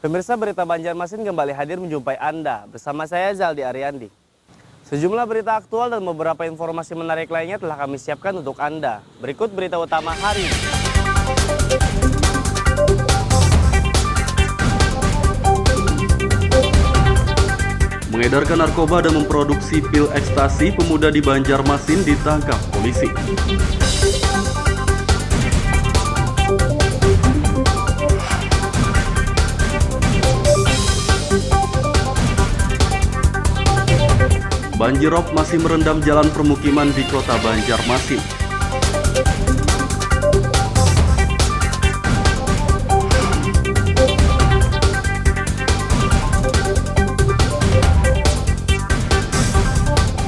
Pemirsa, berita Banjarmasin kembali hadir menjumpai Anda. Bersama saya Zaldi Ariandi. Sejumlah berita aktual dan beberapa informasi menarik lainnya telah kami siapkan untuk Anda. Berikut berita utama hari ini. Mengedarkan narkoba dan memproduksi pil ekstasi, pemuda di Banjarmasin ditangkap polisi. Banjirop masih merendam jalan permukiman di kota Banjarmasin.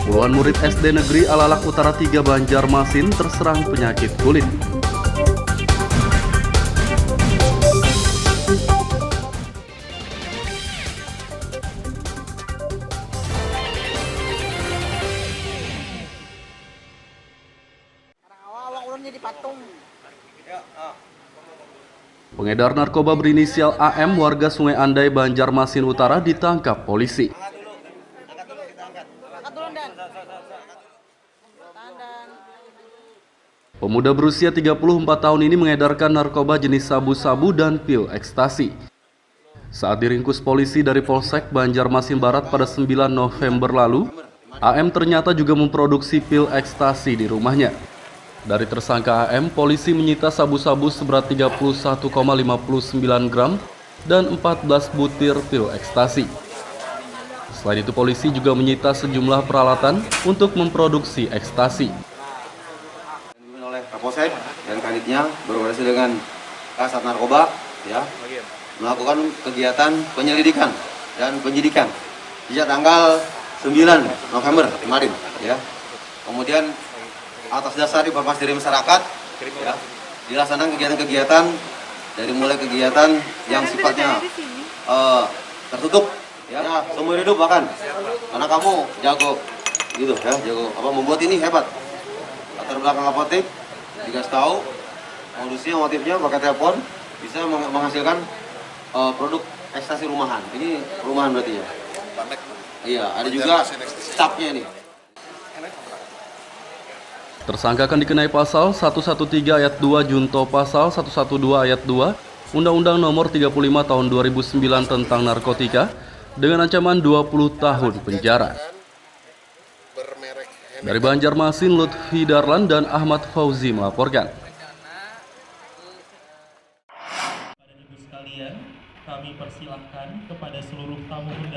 Puluhan murid SD Negeri Alalak Utara 3 Banjarmasin terserang penyakit kulit. Pengedar narkoba berinisial AM warga Sungai Andai, Banjarmasin Utara ditangkap polisi. Pemuda berusia 34 tahun ini mengedarkan narkoba jenis sabu-sabu dan pil ekstasi. Saat diringkus polisi dari Polsek Banjarmasin Barat pada 9 November lalu, AM ternyata juga memproduksi pil ekstasi di rumahnya. Dari tersangka AM, polisi menyita sabu-sabu seberat 31,59 gram dan 14 butir pil ekstasi. Selain itu, polisi juga menyita sejumlah peralatan untuk memproduksi ekstasi. Oleh Kapolsek dan Kanitnya berkoordinasi dengan Kasat Narkoba ya, melakukan kegiatan penyelidikan dan penyidikan sejak tanggal 9 November kemarin ya. Kemudian atas dasar informasi dari masyarakat ya, dilaksanakan kegiatan-kegiatan dari mulai kegiatan yang sifatnya tertutup ya, seumur hidup bahkan, karena kamu jago gitu ya, jago apa membuat ini hebat. Latar belakang apotek dikasih tahu modusnya, motifnya pakai telepon bisa menghasilkan produk ekstasi rumahan. Ini rumahan berarti ya? Iya, ada juga stafnya ini. Tersangka akan dikenai pasal 113 ayat 2 junto pasal 112 ayat 2 Undang-Undang Nomor 35 Tahun 2009 tentang narkotika dengan ancaman 20 tahun penjara. Dari Banjarmasin, Lutfi Darlan dan Ahmad Fauzi melaporkan.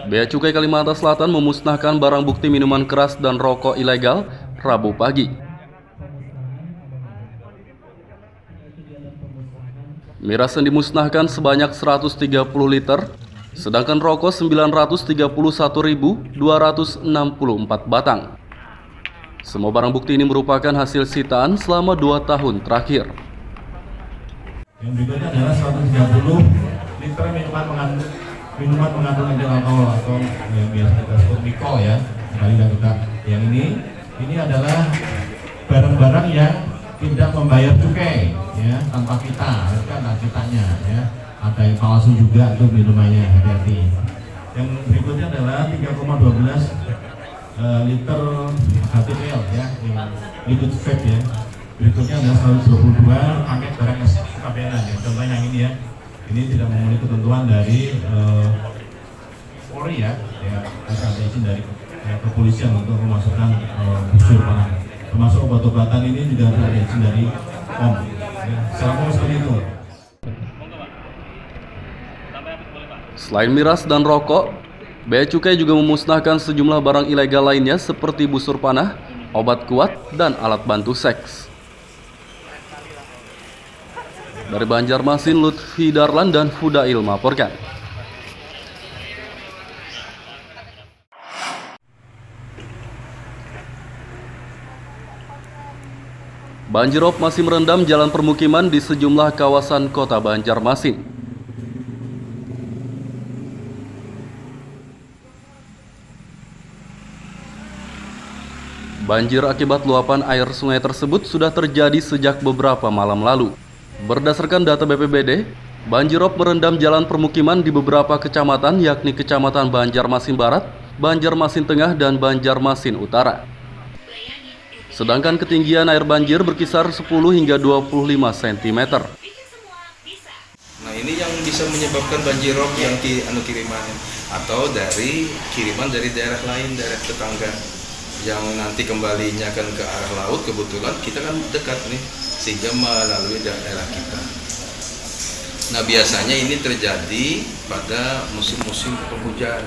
Bea Cukai Kalimantan Selatan memusnahkan barang bukti minuman keras dan rokok ilegal Rabu pagi. Miras yang dimusnahkan sebanyak 130 liter, sedangkan rokok 931.264 batang. Semua barang bukti ini merupakan hasil sitaan selama 2 tahun terakhir. Yang berikutnya adalah 130 liter minuman mengandung etil alkohol atau yang biasa kita sebut mikol ya. Kembali kita yang ini adalah barang-barang yang tidak membayar cukai ya, tanpa kita, kan ada kitanya ya. Ada yang palsu juga tuh minumannya, hati-hati. Yang berikutnya adalah 3,12 liter HTPL ya, liquid vape ya. Berikutnya adalah 122 paket barang SKPN ya. Contohnya yang ini ya. Ini tidak memenuhi ketentuan dari Polri ya, ada izin dari kepolisian untuk memasukkan busur pangan. Termasuk obat-obatan ini juga ada izin dari POM. Selama seperti itu. Selain miras dan rokok, Bea Cukai juga memusnahkan sejumlah barang ilegal lainnya seperti busur panah, obat kuat, dan alat bantu seks. Dari Banjarmasin, Lutfi Darlan dan Fudail melaporkan. Banjirop masih merendam jalan permukiman di sejumlah kawasan kota Banjarmasin. Banjir akibat luapan air sungai tersebut sudah terjadi sejak beberapa malam lalu. Berdasarkan data BPBD, Banjirop merendam jalan permukiman di beberapa kecamatan yakni Kecamatan Banjarmasin Barat, Banjarmasin Tengah, dan Banjarmasin Utara. Sedangkan ketinggian air banjir berkisar 10 hingga 25 cm. Nah, ini yang bisa menyebabkan banjirop yang kiriman atau dari kiriman dari daerah lain, daerah tetangga yang nanti kembalinya kan ke arah laut. Kebetulan kita kan dekat nih sehingga melalui daerah kita. Nah, biasanya ini terjadi pada musim-musim penghujan.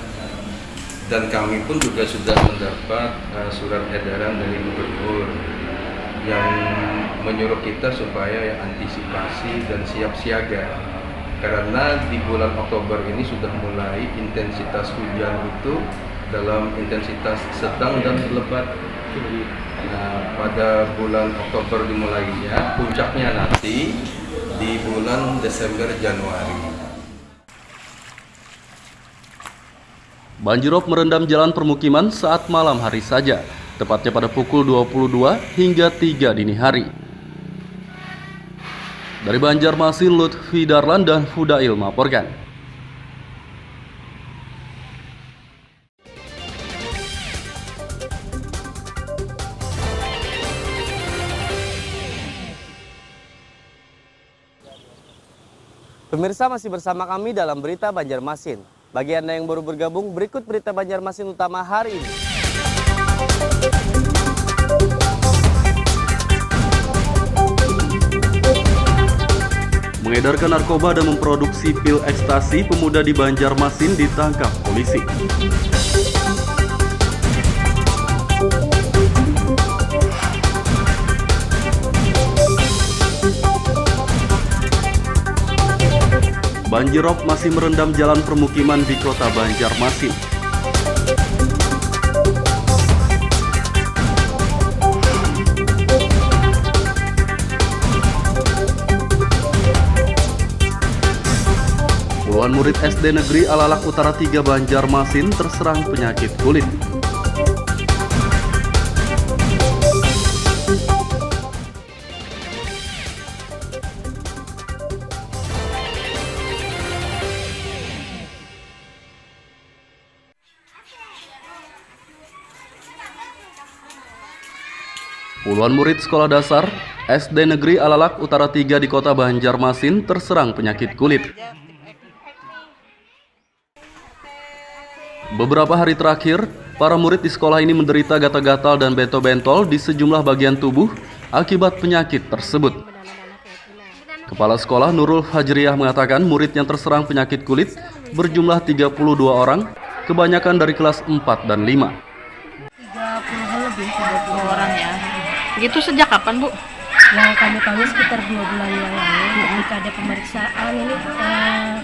Dan kami pun juga sudah mendapat surat edaran dari gubernur yang menyuruh kita supaya antisipasi dan siap siaga. Karena di bulan Oktober ini sudah mulai intensitas hujan itu dalam intensitas sedang dan lebat. Nah, pada bulan Oktober dimulainya, puncaknya nanti di bulan Desember Januari. Banjirop merendam jalan permukiman saat malam hari saja, tepatnya pada pukul 22 hingga 3 dini hari. Dari Banjarmasin, Lutfi Darlan dan Fudail melaporkan. Pemirsa masih bersama kami dalam Berita Banjarmasin. Bagi Anda yang baru bergabung, berikut Berita Banjarmasin utama hari ini. Mengedarkan narkoba dan memproduksi pil ekstasi, pemuda di Banjarmasin ditangkap polisi. Banjirop masih merendam jalan permukiman di kota Banjarmasin. Puluhan murid SD Negeri Alalak Utara 3 Banjarmasin terserang penyakit kulit. Puluhan murid sekolah dasar SD Negeri Alalak Utara 3 di kota Banjarmasin terserang penyakit kulit. Beberapa hari terakhir, para murid di sekolah ini menderita gatal-gatal dan bentol-bentol di sejumlah bagian tubuh akibat penyakit tersebut. Kepala sekolah Nurul Fajriyah mengatakan murid yang terserang penyakit kulit berjumlah 32 orang, kebanyakan dari kelas 4 dan 5. 30 lebih, 30 orang ya. Gitu sejak kapan, Bu? Yang kami tahu sekitar 2 bulan yang lalu ketika ada pemeriksaan ini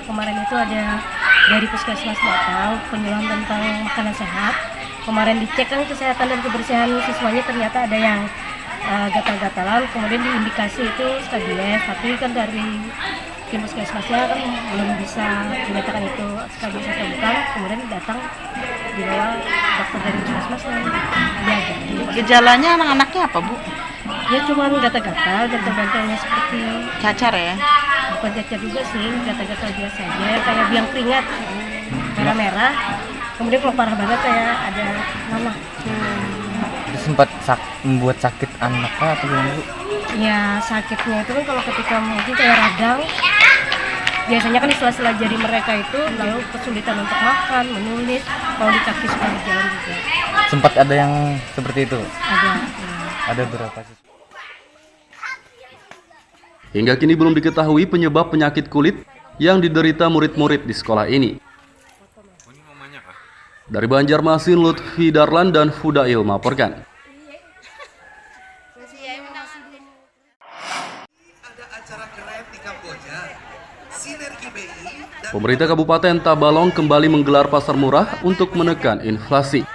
kemarin itu ada dari puskesmas datang penyuluhan tentang makanan sehat. Kemarin dicek kan kesehatan dan kebersihan siswanya ternyata ada yang gatal-gatalan, kemudian diindikasi itu skabies, tapi kan dari tim puskesmasnya kan belum bisa menyatakan itu skabies atau bukan, kemudian datang dibawa dokter dari puskesmas yang jaga. Gejalanya anak-anaknya apa, Bu? Ya cuma gatal-gatal, gatal-gatalnya seperti Cacar ya? bukan cacar juga sih, gatal-gatal biasa aja, kayak biang keringat, merah-merah. Kemudian kalau parah banget kayak ada nanah. Sempat membuat sakit anaknya atau gimana, Bu? Ya sakitnya itu kan kalau ketika mungkin kayak radang, biasanya kan di sela-sela jari mereka itu lalu kesulitan untuk makan, menulis, kalau di kaki suka berjalan juga. Sempat ada yang seperti itu? Ada. Ada berapa sih? Hingga kini belum diketahui penyebab penyakit kulit yang diderita murid-murid di sekolah ini. Dari Banjarmasin, Lutfi Darlan dan Fudail melaporkan. Pemerintah Kabupaten Tabalong kembali menggelar pasar murah untuk menekan inflasi.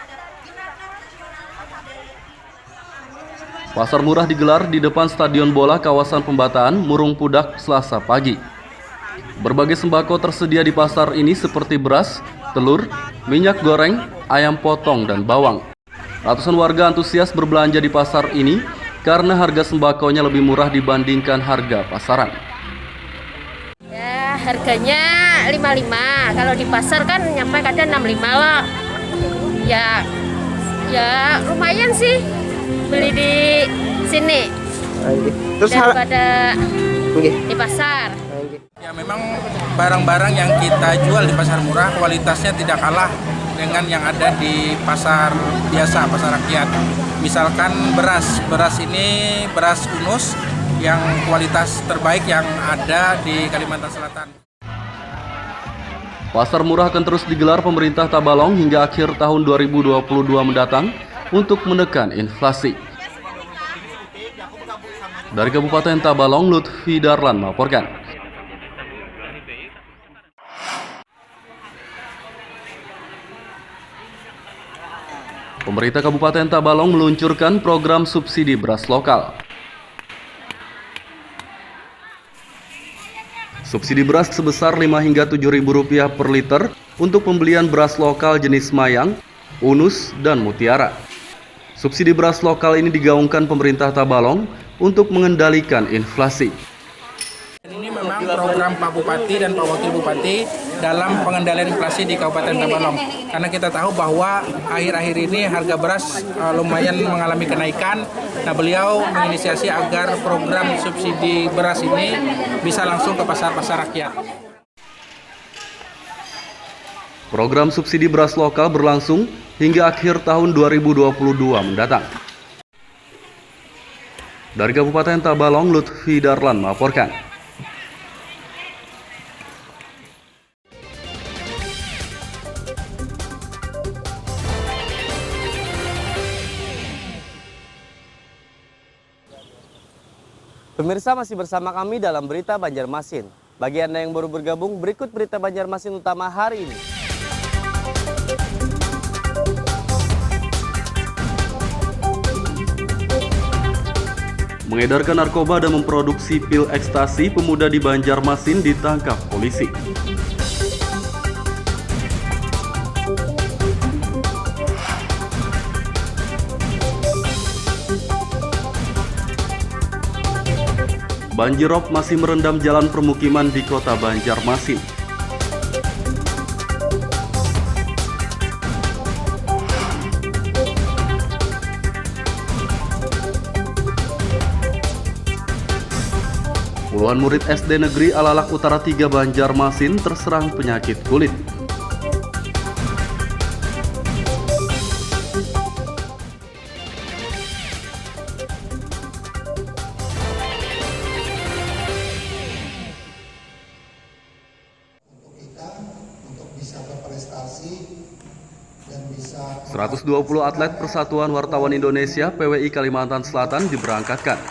Pasar murah digelar di depan Stadion Bola kawasan Pembataan, Murung Pudak, Selasa pagi. Berbagai sembako tersedia di pasar ini seperti beras, telur, minyak goreng, ayam potong, dan bawang. Ratusan warga antusias berbelanja di pasar ini karena harga sembakonya lebih murah dibandingkan harga pasaran. Ya, harganya 55. Kalau di pasar kan nyampe kadang 65 lah. Ya lumayan sih beli di sini. Terus daripada di pasar. Ya memang barang-barang yang kita jual di pasar murah kualitasnya tidak kalah dengan yang ada di pasar biasa, pasar rakyat. Misalkan beras ini beras Unus yang kualitas terbaik yang ada di Kalimantan Selatan. Pasar murah akan terus digelar pemerintah Tabalong hingga akhir tahun 2022 mendatang untuk menekan inflasi. Dari Kabupaten Tabalong, Lutfi Darlan melaporkan. Pemerintah Kabupaten Tabalong meluncurkan program subsidi beras lokal. Subsidi beras sebesar Rp5 hingga Rp7.000 per liter untuk pembelian beras lokal jenis Mayang, Unus, dan Mutiara. Subsidi beras lokal ini digaungkan pemerintah Tabalong untuk mengendalikan inflasi. Ini memang program Pak Bupati dan Pak Wakil Bupati dalam pengendalian inflasi di Kabupaten Tabalong. Karena kita tahu bahwa akhir-akhir ini harga beras lumayan mengalami kenaikan. Nah, beliau menginisiasi agar program subsidi beras ini bisa langsung ke pasar-pasar rakyat. Program subsidi beras lokal berlangsung hingga akhir tahun 2022 mendatang. Dari Kabupaten Tabalong, Lutfi Darlan melaporkan. Pemirsa, masih bersama kami dalam Berita Banjarmasin. Bagi Anda yang baru bergabung, berikut Berita Banjarmasin utama hari ini. Mengedarkan narkoba dan memproduksi pil ekstasi, pemuda di Banjarmasin ditangkap polisi. Banjirop masih merendam jalan permukiman di kota Banjarmasin. Puluhan murid SD Negeri Alalak Utara 3 Banjarmasin terserang penyakit kulit. Untuk bisa berprestasi dan bisa 120 atlet Persatuan Wartawan Indonesia PWI Kalimantan Selatan diberangkatkan.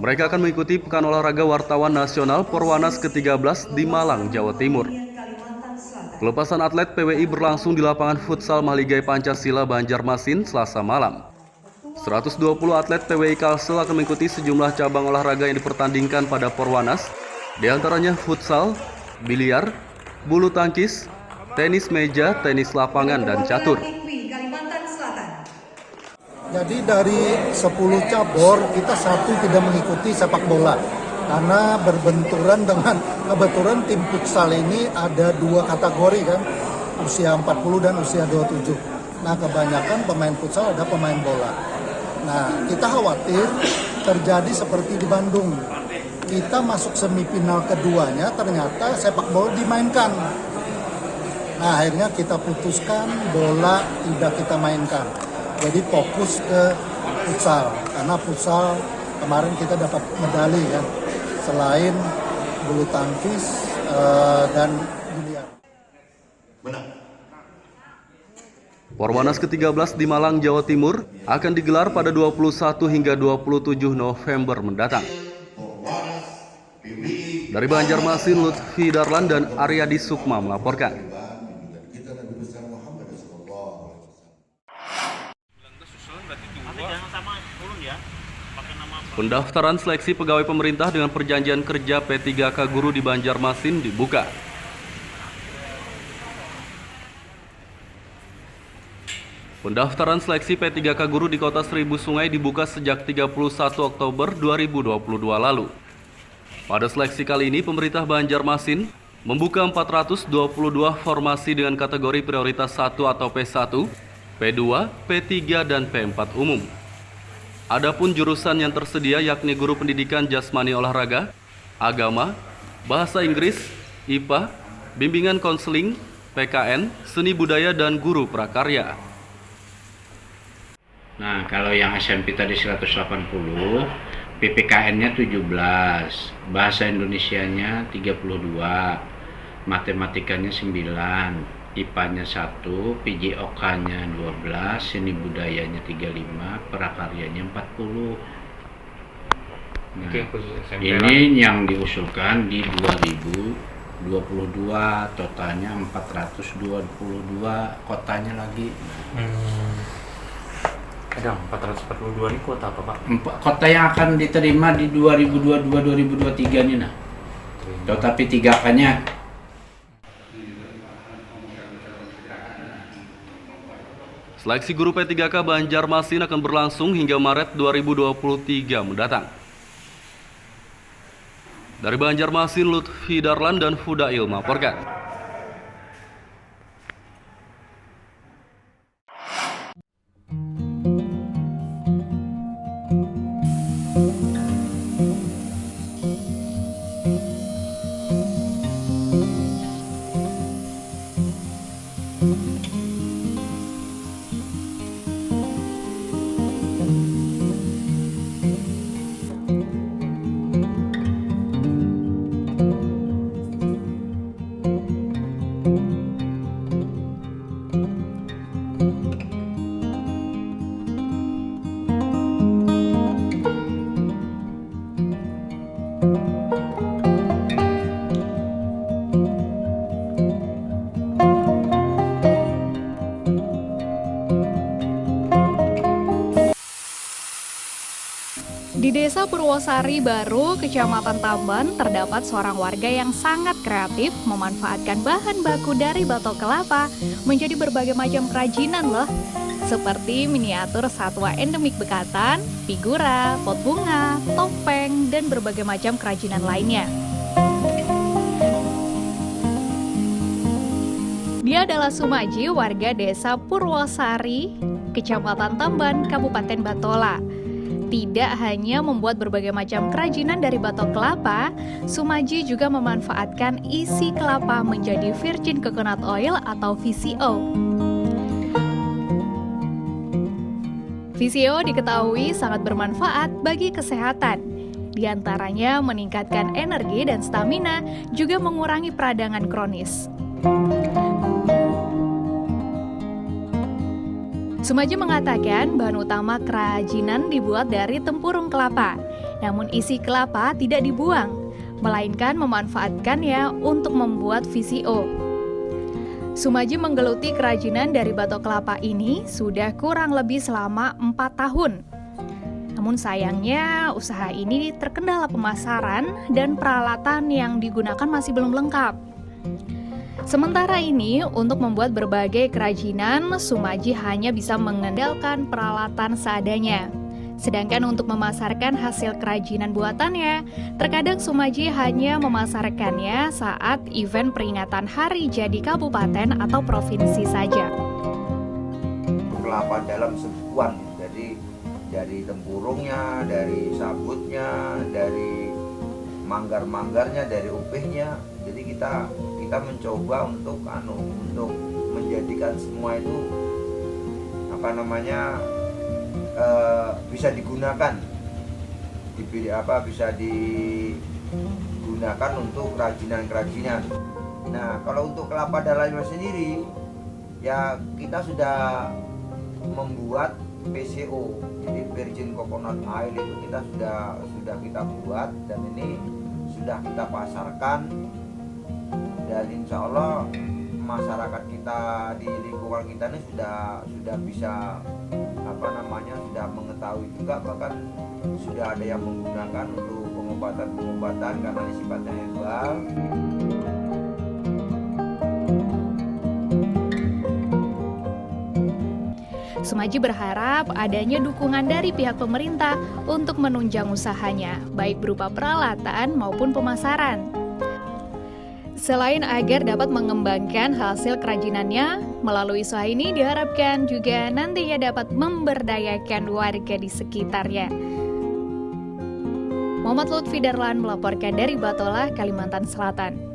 Mereka akan mengikuti Pekan Olahraga Wartawan Nasional Perwanas ke-13 di Malang, Jawa Timur. Pelepasan atlet PWI berlangsung di lapangan futsal Mahligai Pancasila Banjarmasin Selasa malam. 120 atlet PWI Kalsel akan mengikuti sejumlah cabang olahraga yang dipertandingkan pada Perwanas, di antaranya futsal, biliar, bulu tangkis, tenis meja, tenis lapangan, dan catur. Jadi dari 10 cabur kita satu tidak mengikuti sepak bola karena berbenturan dengan kebetulan tim futsal ini ada 2 kategori kan, usia 40 dan usia 27. Nah, kebanyakan pemain futsal ada pemain bola. Nah, kita khawatir terjadi seperti di Bandung. Kita masuk semifinal keduanya, ternyata sepak bola dimainkan. Nah, akhirnya kita putuskan bola tidak kita mainkan. Jadi fokus ke futsal. Karena futsal kemarin kita dapat medali kan. Selain bulu tangkis dan biliar. Benar. Perwanas ke-13 di Malang, Jawa Timur akan digelar pada 21 hingga 27 November mendatang. Dari Banjarmasin, Lutfi Darlan dan Aryadi Sukma melaporkan. Pendaftaran seleksi pegawai pemerintah dengan perjanjian kerja P3K Guru di Banjarmasin dibuka. Pendaftaran seleksi P3K Guru di Kota Seribu Sungai dibuka sejak 31 Oktober 2022 lalu. Pada seleksi kali ini, pemerintah Banjarmasin membuka 422 formasi dengan kategori prioritas 1 atau P1, P2, P3, dan P4 umum. Adapun jurusan yang tersedia yakni guru pendidikan jasmani olahraga, agama, bahasa Inggris, IPA, bimbingan konseling, PKN, seni budaya, dan guru prakarya. Nah, kalau yang SMP tadi 180, PPKN-nya 17, bahasa Indonesianya 32, matematikanya 9, IPA-nya 1, PJOK-nya 12, seni budayanya 35, prakaryanya 40. Nah, ini yang diusulkan di 2022, totalnya 422, kotanya lagi. Ada 442 ini kota apa, Pak? Kota yang akan diterima di 2022-2023 ini, nah. Tetapi 3K-nya. Seleksi guru P3K Banjarmasin akan berlangsung hingga Maret 2023 mendatang. Dari Banjarmasin, Lutfi Darlan dan Fudail melaporkan. Di Desa Purwosari Baru, Kecamatan Tamban, terdapat seorang warga yang sangat kreatif memanfaatkan bahan baku dari batok kelapa menjadi berbagai macam kerajinan loh. Seperti miniatur satwa endemik bekatan, figura, pot bunga, topeng, dan berbagai macam kerajinan lainnya. Dia adalah Sumaji, warga Desa Purwosari, Kecamatan Tamban, Kabupaten Batola. Tidak hanya membuat berbagai macam kerajinan dari batok kelapa, Sumaji juga memanfaatkan isi kelapa menjadi virgin coconut oil atau VCO. VCO diketahui sangat bermanfaat bagi kesehatan. Di antaranya meningkatkan energi dan stamina, juga mengurangi peradangan kronis. Sumaji mengatakan bahan utama kerajinan dibuat dari tempurung kelapa, namun isi kelapa tidak dibuang, melainkan memanfaatkannya untuk membuat VCO. Sumaji menggeluti kerajinan dari batok kelapa ini sudah kurang lebih selama 4 tahun. Namun sayangnya usaha ini terkendala pemasaran dan peralatan yang digunakan masih belum lengkap. Sementara ini, untuk membuat berbagai kerajinan, Sumaji hanya bisa mengandalkan peralatan seadanya. Sedangkan untuk memasarkan hasil kerajinan buatannya, terkadang Sumaji hanya memasarkannya saat event peringatan hari jadi kabupaten atau provinsi saja. Kelapa dalam sebuah, jadi dari tempurungnya, dari sabutnya, dari manggar-manggarnya, dari upihnya. Jadi kita mencoba untuk menjadikan semua itu bisa digunakan, bisa digunakan untuk kerajinan-kerajinan. Nah, kalau untuk kelapa dalamnya sendiri, ya kita sudah membuat PCO, jadi virgin coconut oil itu kita sudah kita buat dan ini sudah kita pasarkan. Dan insya Allah masyarakat kita di lingkungan kita ini sudah bisa sudah mengetahui juga, bahkan sudah ada yang menggunakan untuk pengobatan karena ini sifatnya herbal. Sumaji berharap adanya dukungan dari pihak pemerintah untuk menunjang usahanya, baik berupa peralatan maupun pemasaran. Selain agar dapat mengembangkan hasil kerajinannya, melalui usaha ini diharapkan juga nantinya dapat memberdayakan warga di sekitarnya. Muhammad Lutfi Darlan melaporkan dari Batola, Kalimantan Selatan.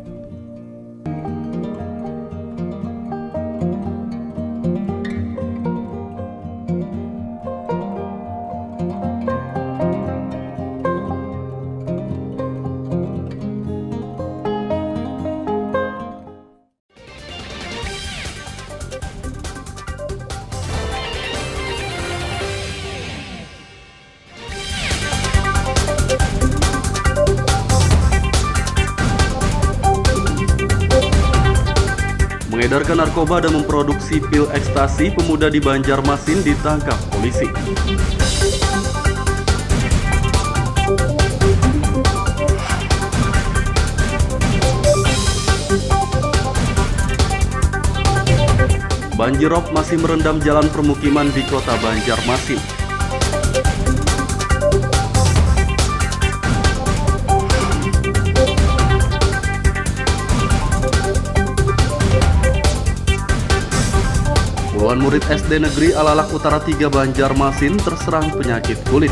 Mengedarkan narkoba dan memproduksi pil ekstasi, pemuda di Banjarmasin ditangkap polisi. Banjirop masih merendam jalan permukiman di kota Banjarmasin. Puluhan murid SD Negeri Alalak Utara 3 Banjarmasin terserang penyakit kulit.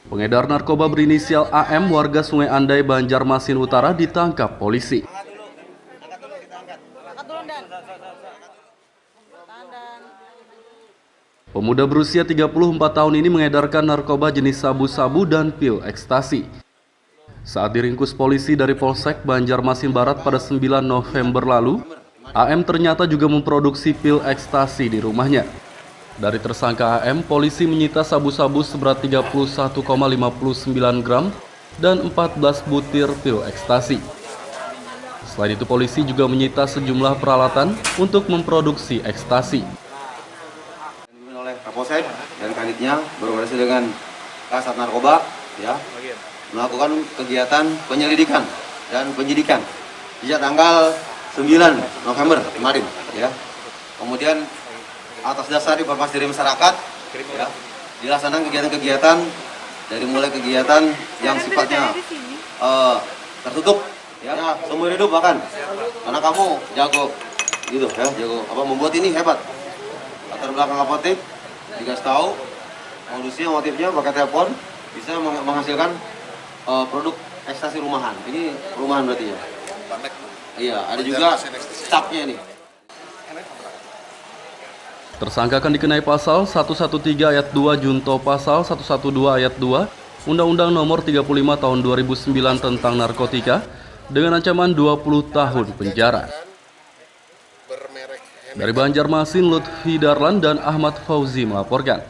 Pengedar narkoba berinisial AM warga Sungai Andai, Banjarmasin Utara ditangkap polisi. Pemuda berusia 34 tahun ini mengedarkan narkoba jenis sabu-sabu dan pil ekstasi. Saat diringkus polisi dari Polsek Banjarmasin Barat pada 9 November lalu, AM ternyata juga memproduksi pil ekstasi di rumahnya. Dari tersangka AM, polisi menyita sabu-sabu seberat 31,59 gram dan 14 butir pil ekstasi. Selain itu, polisi juga menyita sejumlah peralatan untuk memproduksi ekstasi. Kapolsek dan Kanitnya berkoordinasi dengan Kasat Narkoba ya melakukan kegiatan penyelidikan dan penyidikan sejak tanggal 9 November kemarin ya. Kemudian atas dasar informasi dari masyarakat ya, dilaksanakan kegiatan-kegiatan dari mulai kegiatan yang sifatnya tertutup ya, seumur hidup bahkan karena kamu jago gitu ya, jago apa membuat ini hebat. Latar belakang apotek dikasih tahu modusnya, motifnya pakai telepon bisa menghasilkan produk ekstasi rumahan. Ini rumahan berarti ya? Iya, ada juga capnya ini. Tersangka akan dikenai pasal 113 ayat 2 junto pasal 112 ayat 2 Undang-Undang Nomor 35 Tahun 2009 tentang narkotika dengan ancaman 20 tahun penjara. Dari Banjarmasin, Lutfi Darlan dan Ahmad Fauzi melaporkan.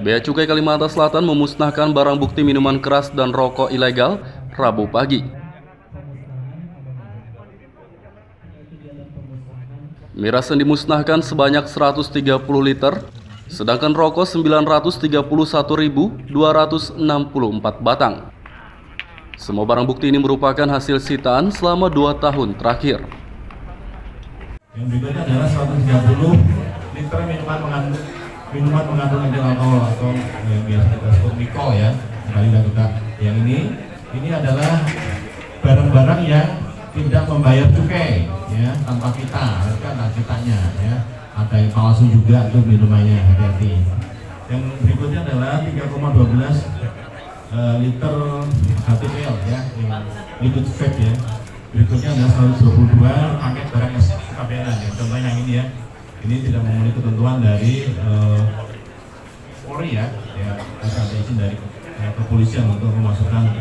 Bea Cukai Kalimantan Selatan memusnahkan barang bukti minuman keras dan rokok ilegal Rabu pagi. Miras yang dimusnahkan sebanyak 130 liter, sedangkan rokok 931.264 batang. Semua barang bukti ini merupakan hasil sitaan selama 2 tahun terakhir. Yang berikutnya adalah 130 liter minuman mengandung etil alkohol atau yang biasa kita sebut Miko ya. Kembali kita yang ini adalah barang-barang yang tidak membayar cukai ya, tanpa kita, kan ada kitanya ya. Ada yang palsu juga tuh minumannya, hati-hati. Yang berikutnya adalah 3,12 liter HTPL ya, liquid vape ya. Berikutnya adalah 122 paket barang SKPN ya. Contohnya yang ini ya. Ini tidak memenuhi ketentuan dari Polri ya, ada izin dari kepolisian untuk memasukkan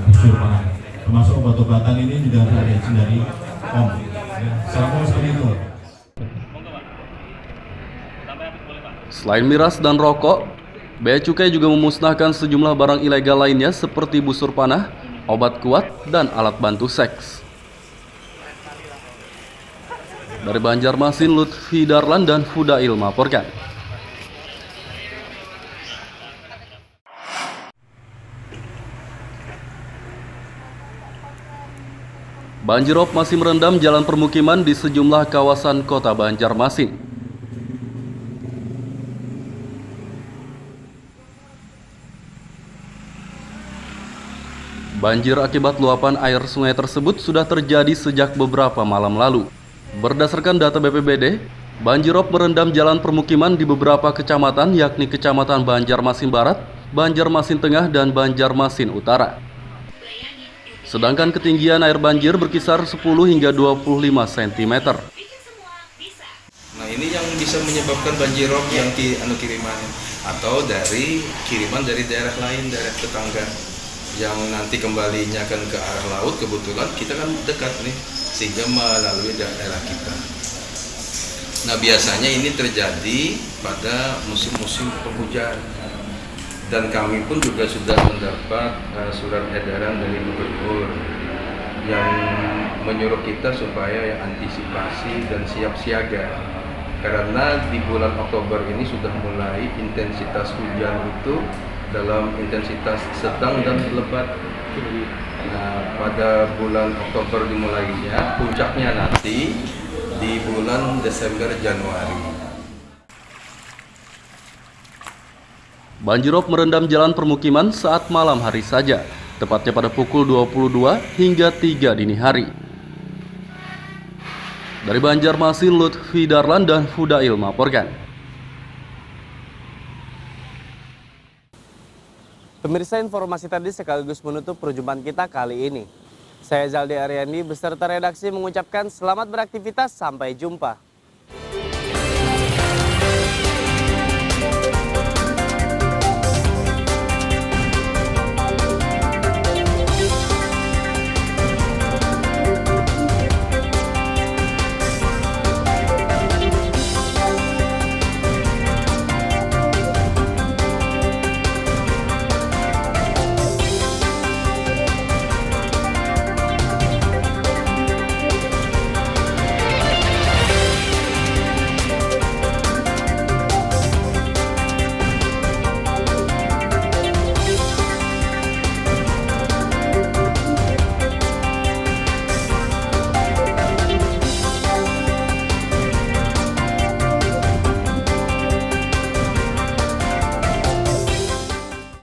busur panah. Termasuk obat-obatan ini juga ada izin dari POM. Ya. Secara POM seperti itu. Selain miras dan rokok, Bea Cukai juga memusnahkan sejumlah barang ilegal lainnya seperti busur panah, obat kuat, dan alat bantu seks. Dari Banjarmasin, Lutfi Darlan dan Fudail melaporkan. Banjirop masih merendam jalan permukiman di sejumlah kawasan kota Banjarmasin. Banjir akibat luapan air sungai tersebut sudah terjadi sejak beberapa malam lalu. Berdasarkan data BPBD, banjirop merendam jalan permukiman di beberapa kecamatan, yakni Kecamatan Banjarmasin Barat, Banjarmasin Tengah, dan Banjarmasin Utara. Sedangkan ketinggian air banjir berkisar 10 hingga 25 cm. Nah, ini yang bisa menyebabkan banjirop yang kiriman atau dari kiriman dari daerah lain, daerah tetangga yang nanti kembalinya kan ke arah laut. Kebetulan kita kan dekat nih, sehingga melalui daerah kita. Nah, biasanya ini terjadi pada musim-musim penghujan. Dan kami pun juga sudah mendapat surat edaran dari gubernur yang menyuruh kita supaya ya antisipasi dan siap siaga. Karena di bulan Oktober ini sudah mulai intensitas hujan itu dalam intensitas sedang dan lebat. Nah, pada bulan Oktober dimulainya, puncaknya nanti di bulan Desember Januari. Banjirop merendam jalan permukiman saat malam hari saja, tepatnya pada pukul 22 hingga 3 dini hari. Dari Banjarmasin, Lutfi Darlan dan Fudail melaporkan. Pemirsa, informasi tadi sekaligus menutup perjumpaan kita kali ini. Saya Zaldi Aryandi beserta redaksi mengucapkan selamat beraktivitas, sampai jumpa.